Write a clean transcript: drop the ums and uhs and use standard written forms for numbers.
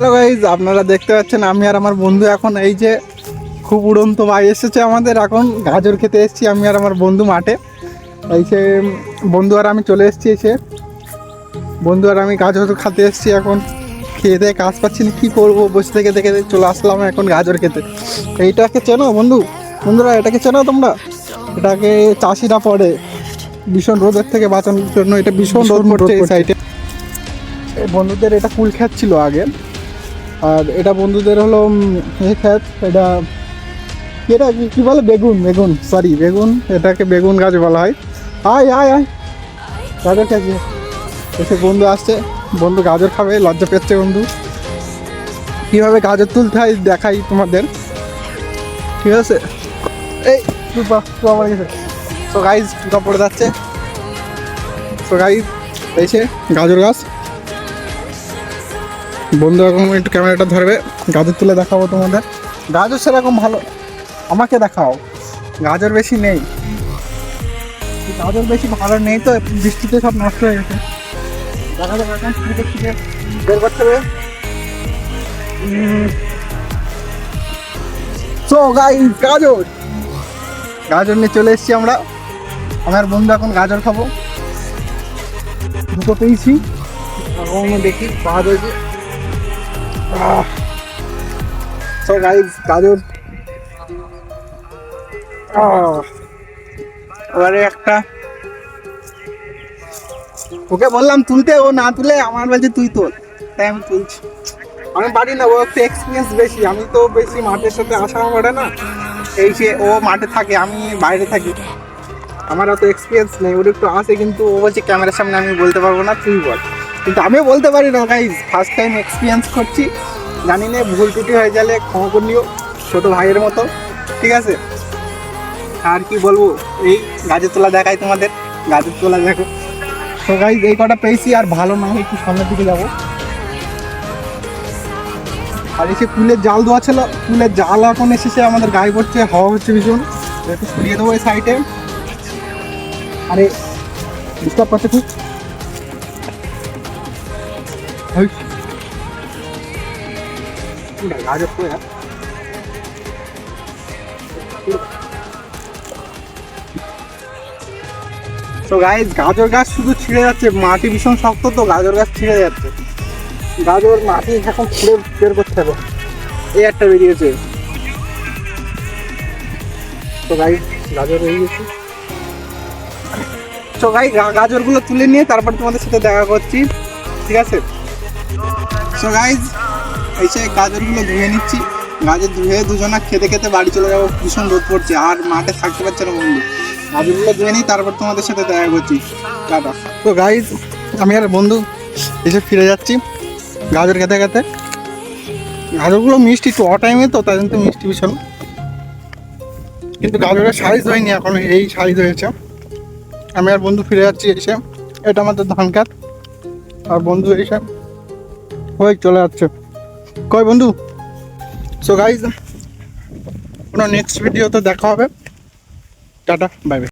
Hello guys, আপনারা দেখতে পাচ্ছেন আমি আর আমার বন্ধু এখন এই যে খুব উড়ন্ত ভাই এসেছে আমাদের। এখন গাজর খেতে এসেছি আমি আর আমার বন্ধু মাঠে। এই যে বন্ধু আর আমি চলে এসেছি, এসে বন্ধু আর আমি গাজর খেতে এসেছি। এখন খেয়ে দিয়ে কাজ পাচ্ছি না, কী করবো, বসে থেকে দেখে চলে আসলাম এখন গাজর খেতে। এইটাকে চেনো বন্ধুরা এটাকে চেনো তোমরা? এটাকে চাষিরা পড়ে ভীষণ রোদের থেকে বাঁচানোর জন্য। এটা ভীষণ রোদ পড়ছে এই সাইডে। বন্ধুদের এটা কুল খ্যাত ছিল আগে, আর এটা বন্ধুদের হলো এই খ্যাত। এটা কি বলে, বেগুন সরি বেগুন, এটাকে বেগুন গাছ বলা হয়। আয় আয় আয় গাজর খেয়েছি। এসে বন্ধু আসছে, বন্ধু গাজর খাবে, লজ্জা পেচ্ছে বন্ধু। কীভাবে গাজর তুলতে হয় দেখাই তোমাদের, ঠিক আছে? এই আমার গেছে। তো গাইজ টুকা পড়ে যাচ্ছে। তো গাইজ এসে গাজর গাছ, বন্ধু এখন একটু ক্যামেরাটা ধরবে, গাজর তুলে দেখাবো তোমাদের। গাজর সেরকম ভালো, আমাকে দেখাও। গাজর বেশি নেই, গাজর বেশি ভালো নেই তো, বৃষ্টিতে সব নষ্ট হয়ে গেছে। দেখা যাবে এখন থেকে বের করতে হবে। সো গাইস গাজর নিয়ে চলে এসেছি আমরা। আমার বন্ধু এখন গাজর খাবো, দুটো পেয়েছি। এখন দেখি পাওয়া যাচ্ছে। সো গাইস গাজর এবারে একটা, ওকে বললাম তুলতে, ও না তুলে আমার বলছে তুই তোল, তাই আমি তুলছি। আমি পারি না, ও একটু এক্সপিরিয়েন্স বেশি, আমি তো বেশি মাঠের সাথে আসা পড়ে না। এই সে ও মাঠে থাকে, আমি বাইরে থাকি, আমার অত এক্সপিরিয়েন্স নেই। ওর একটু আসে, কিন্তু ও বলছে ক্যামেরার সামনে আমি বলতে পারবো না, তুই বল। কিন্তু আমিও বলতে পারি না গাইজ, ফার্স্ট টাইম এক্সপিরিয়েন্স করছি। জানি না, ভুল ত্রুটি হয়ে গেলে ক্ষমা করে নিও, ছোটো ভাইয়ের মতো, ঠিক আছে? আর কি বলবো, এই গাজর তোলা দেখাই তোমাদের, গাজর তোলা দেখো। তো গাইজ এই কটা পেয়েছি, আর ভালো না হয় একটু সামনের দিকে যাবো। আর এসে কুলের জাল দেওয়া ছিল, কুলের জাল এখন এসেছে আমাদের গায়ে পড়ছে, হাওয়া হচ্ছে ভীষণ। একটু সরিয়ে দেবো এই সাইডে। আরে ডিস্টার্ব করছে খুব। গাজর তো তো গাইজ গাজর গাছ শুধু ছিঁড়ে যাচ্ছে, মাটি ভীষণ শক্ত তো গাজর গাছ ছিঁড়ে যাচ্ছে। গাজর মাটি এখন খুঁড়ে বের করতে হবে। এই একটা বেরিয়েছে। তো গাইজ গাজর বেরিয়েছে। তো গাইজ গাজরগুলো তুলে নিয়ে তারপর তোমাদের সাথে দেখা করছি, ঠিক আছে? সো গাইজ এই সে গাজরগুলো ধুয়ে নিচ্ছি। গাজর ধুয়ে দুজনা খেতে খেতে বাড়ি চলে যাবো, ভীষণ রোদ পড়ছে, আর মাঠে থাকতে পারছে না বন্ধু। গাজরগুলো ধুয়ে নিই, তারপর তোমাদের সাথে দেখা করছি, টাটা। তো গাইজ আমি আর বন্ধু এসে ফিরে যাচ্ছি গাজর খেতে খেতে। গাজরগুলো মিষ্টি, একটু টাইমে তো, তাই জন্য তো মিষ্টি ভীষণ। কিন্তু গাজরের সাইজ হয়নি এখন, এই সাইজ হয়েছে। আমি আর বন্ধু ফিরে যাচ্ছি এসে। এটা আমাদের ধান খেত, আর বন্ধু এসে হয়ে চলে যাচ্ছে। কই বন্ধু? সো গাইজ কোনো নেক্সট ভিডিওতে দেখা হবে, টাটা বাই বাই।